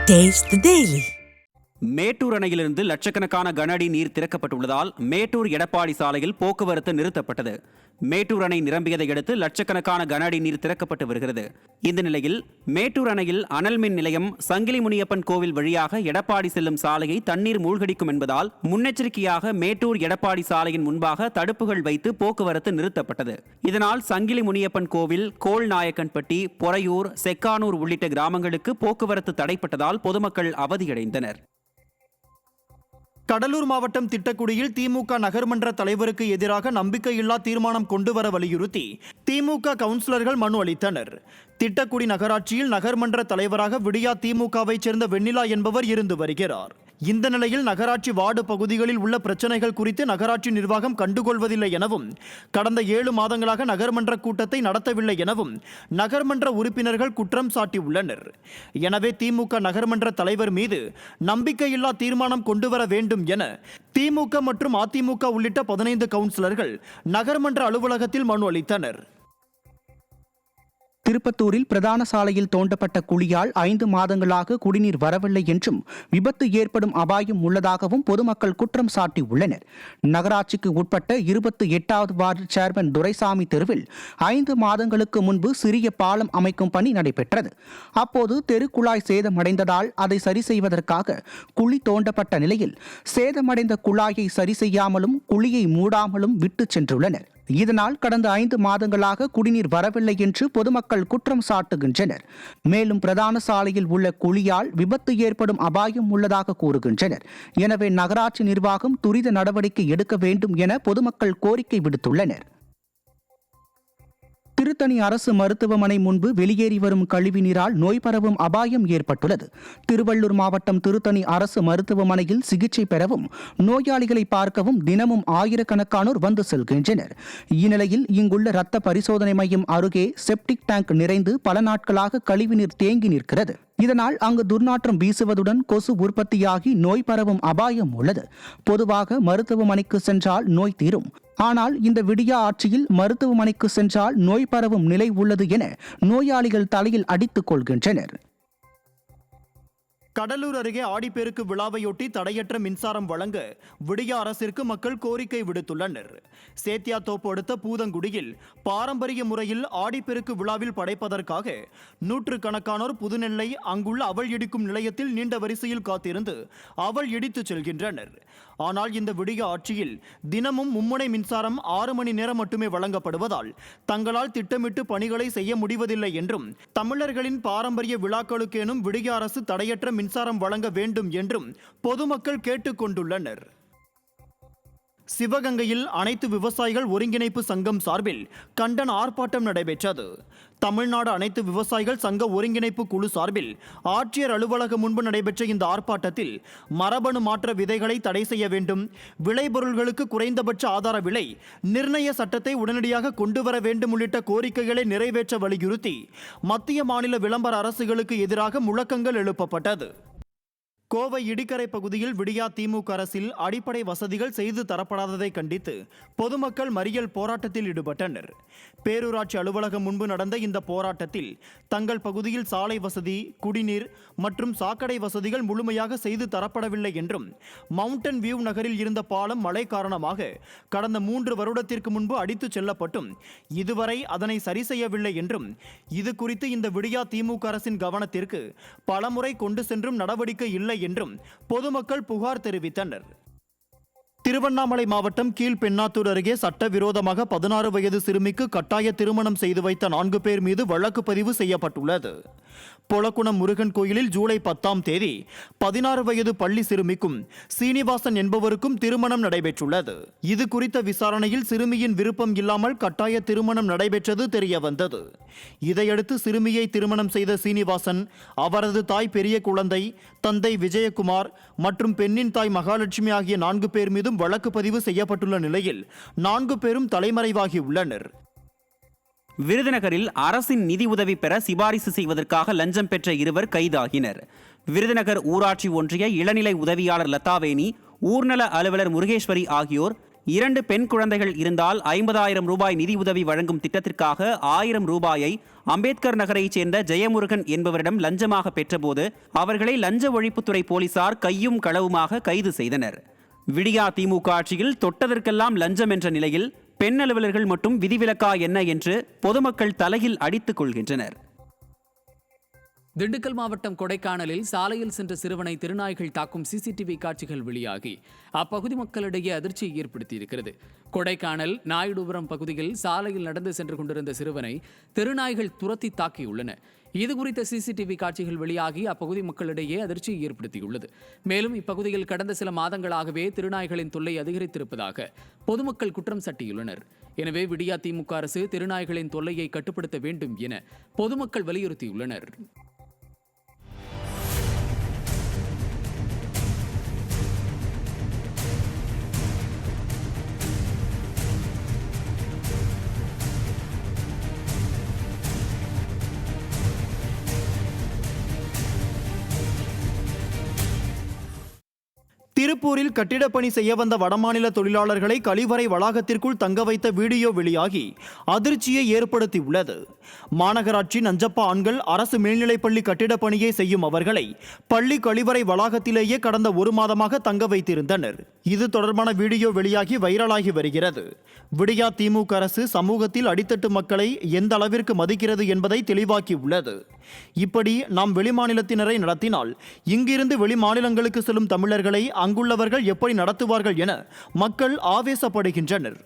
Taste the Daily. Mettur அணையிலிருந்து லட்சக்கணக்கான கன அடி நீர் திறக்கப்பட்டுள்ளதால் மேட்டூர் எடப்பாடி சாலையில் போக்குவரத்து நிறுத்தப்பட்டது. மேட்டூர் அணை நிரம்பியதை அடுத்து லட்சக்கணக்கான கன அடி நீர் திறக்கப்பட்டு வருகிறது. இந்த நிலையில் மேட்டூர் அணையில் அனல் மின் நிலையம் சங்கிலி முனியப்பன் கோவில் வழியாக எடப்பாடி செல்லும் சாலையை தண்ணீர் மூழ்கடிக்கும் என்பதால் முன்னெச்சரிக்கையாக மேட்டூர் எடப்பாடி சாலையின் முன்பாக தடுப்புகள் வைத்து போக்குவரத்து நிறுத்தப்பட்டது. இதனால் சங்கிலி முனியப்பன் கோவில், கோல்நாயக்கன்பட்டி, பொறையூர், செக்கானூர் உள்ளிட்ட கிராமங்களுக்கு போக்குவரத்து தடைப்பட்டதால் பொதுமக்கள் அவதியடைந்தனர். கடலூர் மாவட்டம் திட்டக்குடியில் திமுக நகர்மன்ற தலைவருக்கு எதிராக நம்பிக்கையில்லா தீர்மானம் கொண்டுவர வலியுறுத்தி திமுக கவுன்சிலர்கள் மனு அளித்தனர். திட்டக்குடி நகராட்சியில் நகர்மன்ற தலைவராக விடியா திமுகவைச் சேர்ந்த வெண்ணிலா என்பவர் இருந்து வருகிறார். இந்த நிலையில் நகராட்சி வார்டு பகுதிகளில் உள்ள பிரச்சனைகள் குறித்து நகராட்சி நிர்வாகம் கண்டுகொள்வதில்லை எனவும், கடந்த 7 மாதங்களாக நகர்மன்ற கூட்டத்தை நடத்தவில்லை எனவும் நகர்மன்ற உறுப்பினர்கள் குற்றம் சாட்டியுள்ளனர். எனவே திமுக நகர்மன்ற தலைவர் மீது நம்பிக்கையில்லா தீர்மானம் கொண்டுவர வேண்டும் என திமுக மற்றும் அதிமுக உள்ளிட்ட 15 கவுன்சிலர்கள் நகர்மன்ற அலுவலகத்தில் மனு அளித்தனர். திருப்பத்தூரில் பிரதான சாலையில் தோண்டப்பட்ட குழியால் 5 மாதங்களாக குடிநீர் வரவில்லை என்றும் விபத்து ஏற்படும் அபாயம் உள்ளதாகவும் பொதுமக்கள் குற்றம் சாட்டியுள்ளனர். நகராட்சிக்கு உட்பட்ட 28வது வார்டு சேர்மன் துரைசாமி தெருவில் 5 மாதங்களுக்கு முன்பு சிறிய பாலம் அமைக்கும் பணி நடைபெற்றது. அப்போது தெருக்குழாய் சேதமடைந்ததால் அதை சரி செய்வதற்காக குழி தோண்டப்பட்ட நிலையில் சேதமடைந்த குழாயை சரி செய்யாமலும் குழியை மூடாமலும் விட்டு சென்றுள்ளனர். இதனால் கடந்த 5 மாதங்களாக குடிநீர் வரவில்லை என்று பொதுமக்கள் குற்றம் சாட்டுகின்றனர். மேலும் பிரதான சாலையில் உள்ள குழியால் விபத்து ஏற்படும் அபாயம் உள்ளதாக கூறுகின்றனர். எனவே நகராட்சி நிர்வாகம் துரித நடவடிக்கை எடுக்க வேண்டும் என பொதுமக்கள் கோரிக்கை விடுத்துள்ளனர். திருத்தணி அரசு மருத்துவமனை முன்பு வெளியேறி வரும் கழிவுநீரால் நோய் பரவும் அபாயம் ஏற்பட்டுள்ளது. திருவள்ளூர் மாவட்டம் திருத்தணி அரசு மருத்துவமனையில் சிகிச்சை பெறவும் நோயாளிகளை பார்க்கவும் தினமும் ஆயிரக்கணக்கானோர் வந்து செல்கின்றனர். இந்நிலையில் இங்குள்ள இரத்த பரிசோதனை மையம் அருகே செப்டிக் டேங்க் நிறைந்து பல நாட்களாக கழிவுநீர் தேங்கி நிற்கிறது. இதனால் அங்கு துர்நாற்றம் வீசுவதுடன் கொசு உற்பத்தியாகி நோய் பரவும் அபாயம் உள்ளது. பொதுவாக மருத்துவமனைக்கு சென்றால் நோய் தீரும். ஆனால் இந்த விடியா ஆட்சியில் மருத்துவமனைக்கு சென்றால் நோய் பரவும் நிலை உள்ளது என நோயாளிகள் தலையில் அடித்துக் கொள்கின்றனர். கடலூர் அருகே ஆடிப்பெருக்கு விழாவையொட்டி தடையற்ற மின்சாரம் வழங்க விடியா அரசிற்கு மக்கள் கோரிக்கை விடுத்துள்ளனர். சேத்தியாத்தோப்பு அடுத்த பூதங்குடியில் பாரம்பரிய முறையில் ஆடிப்பெருக்கு விழாவில் படைப்பதற்காக நூற்றுக்கணக்கானோர் புதுநெல்லை அங்குள்ள அவல் இடிக்கும் நிலையத்தில் நீண்ட வரிசையில் காத்திருந்து அவல் இடித்துச் செல்கின்றனர். ஆனால் இந்த விடியா ஆட்சியில் தினமும் மும்முனை மின்சாரம் 6 மணி நேரம் மட்டுமே வழங்கப்படுவதால் தங்களால் திட்டமிட்டு பணிகளை செய்ய முடிவதில்லை என்றும், தமிழர்களின் பாரம்பரிய விழாக்களுக்கேனும் விடியா அரசு தடையற்ற மின்சாரம் வழங்க வேண்டும் என்றும் பொதுமக்கள் கேட்டுக் கொண்டுள்ளனர். சிவகங்கையில் அனைத்து விவசாயிகள் ஒருங்கிணைப்பு சங்கம் சார்பில் கண்டன ஆர்ப்பாட்டம் நடைபெற்றது. தமிழ்நாடு அனைத்து விவசாயிகள் சங்க ஒருங்கிணைப்பு குழு சார்பில் ஆட்சியர் அலுவலகம் முன்பு நடைபெற்ற இந்த ஆர்ப்பாட்டத்தில் மரபணு மாற்ற விதைகளை தடை செய்ய வேண்டும், விளைபொருள்களுக்கு குறைந்தபட்ச ஆதார விலை நிர்ணய சட்டத்தை உடனடியாக கொண்டுவர வேண்டும் உள்ளிட்ட கோரிக்கைகளை நிறைவேற்ற வலியுறுத்தி மத்திய மாநில விளம்பர அரசுகளுக்கு எதிராக முழக்கங்கள் எழுப்பப்பட்டது. கோவை இடிக்கரை பகுதியில் விடியா திமுக அரசில் அடிப்படை வசதிகள் செய்து தரப்படாததை கண்டித்து பொதுமக்கள் மறியல் போராட்டத்தில் ஈடுபட்டனர். பேரூராட்சி அலுவலகம் முன்பு நடந்த இந்த போராட்டத்தில் தங்கள் பகுதியில் சாலை வசதி, குடிநீர் மற்றும் சாக்கடை வசதிகள் முழுமையாக செய்து தரப்படவில்லை என்றும், மவுண்டன் வியூ நகரில் இருந்த பாலம் மழை காரணமாக கடந்த 3 வருடத்திற்கு முன்பு அடித்துச் செல்லப்பட்டும் இதுவரை அதனை சரி செய்யவில்லை என்றும், இது குறித்து இந்த விடியா திமுக அரசின் கவனத்திற்கு பலமுறை கொண்டு சென்றும் நடவடிக்கை இல்லை என்றும் பொதுமக்கள் புகார் தெரிவித்தனர். திருவண்ணாமலை மாவட்டம் கீழ்பெண்ணாத்தூர் அருகே சட்டவிரோதமாக 16 வயது சிறுமிக்கு கட்டாய திருமணம் செய்து வைத்த 4 பேர் மீது வழக்கு பதிவு செய்யப்பட்டுள்ளது. பொலக்குணம் முருகன் கோயிலில் ஜூலை 10ஆம் தேதி 16 வயது பள்ளி சிறுமிக்கும் சீனிவாசன் என்பவருக்கும் திருமணம் நடைபெற்றுள்ளது. இது குறித்த விசாரணையில் சிறுமியின் விருப்பம் இல்லாமல் கட்டாய திருமணம் நடைபெற்றது தெரிய வந்தது. இதையடுத்து சிறுமியை திருமணம் செய்த சீனிவாசன், அவரது தாய் பெரிய குழந்தை, தந்தை விஜயகுமார் மற்றும் பெண்ணின் தாய் மகாலட்சுமி ஆகிய 4 பேர் மீதும் வழக்கு பதிவு செய்யப்பட்டுள்ள நிலையில் 4 பேரும் தலைமறைவாகி உள்ளனர். விருதுநகரில் அரசின் நிதி உதவி பெற சிபாரிசு செய்வதற்காக லஞ்சம் பெற்ற 2 கைதாகினர். விருதுநகர் ஊராட்சி ஒன்றிய இளநிலை உதவியாளர் லதாவேணி, ஊர்நல அலுவலர் முருகேஸ்வரி ஆகியோர் 2 பெண் குழந்தைகள் இருந்தால் 50,000 ரூபாய் நிதி உதவி வழங்கும் திட்டத்திற்காக 1000 ரூபாயை அம்பேத்கர் நகரைச் சேர்ந்த ஜெயமுருகன் என்பவரிடம் லஞ்சமாக பெற்றபோது அவர்களை லஞ்ச ஒழிப்புத்துறை போலீசார் கையும் களவுமாக கைது செய்தனர். விடியா திமுக ஆட்சியில் தொட்டதற்கெல்லாம் லஞ்சம் என்ற நிலையில் பெண் அலுவலர்கள் மட்டும் விதிவிலக்கா என்ன என்று பொதுமக்கள் தலையில் அடித்துக் கொள்கின்றனர். திண்டுக்கல் மாவட்டம் கொடைக்கானலில் சாலையில் சென்ற சிறுவனை திருநாய்கள் தாக்கும் சிசிடிவி காட்சிகள் வெளியாகி அப்பகுதி மக்களிடையே அதிர்ச்சியை ஏற்படுத்தியிருக்கிறது. கொடைக்கானல் நாயுடுபுரம் பகுதியில் சாலையில் நடந்து சென்று கொண்டிருந்த சிறுவனை திருநாய்கள் துரத்தி தாக்கியுள்ளன. இதுகுறித்த சிசிடிவி காட்சிகள் வெளியாகி அப்பகுதி மக்களிடையே அதிர்ச்சியை ஏற்படுத்தியுள்ளது. மேலும் இப்பகுதியில் கடந்த சில மாதங்களாகவே திருநாய்களின் தொல்லை அதிகரித்திருப்பதாக பொதுமக்கள் குற்றம் சாட்டியுள்ளனர். எனவே விடியா திமுக அரசு திருநாய்களின் தொல்லையை கட்டுப்படுத்த வேண்டும் என பொதுமக்கள் வலியுறுத்தியுள்ளனர். திருப்பூரில் கட்டிடப் பணி செய்ய வந்த வடமாநில தொழிலாளர்களை கழிவறை வளாகத்திற்குள் தங்க வைத்த வீடியோ வெளியாகி அதிர்ச்சியை ஏற்படுத்தியுள்ளது. மாநகராட்சி நஞ்சப்பா ஆண்கள் அரசு மேல்நிலைப்பள்ளி கட்டிடப் பணியை செய்யும் அவர்களை பள்ளி கழிவறை வளாகத்திலேயே கடந்த 1 மாதமாக தங்க வைத்திருந்தனர். இது தொடர்பான வீடியோ வெளியாகி வைரலாகி வருகிறது. விடியா திமுக அரசு சமூகத்தில் அடித்தட்டு மக்களை எந்த அளவிற்கு மதிக்கிறது என்பதை தெளிவாக்கியுள்ளது. இப்படி நாம் வெளிமாநிலத்தினரை நடத்தினால் இங்கிருந்து வெளிமாநிலங்களுக்கு செல்லும் தமிழர்களை அங்குள்ளவர்கள் எப்படி நடத்துவார்கள் என மக்கள் ஆவேசப்படுகின்றனர்.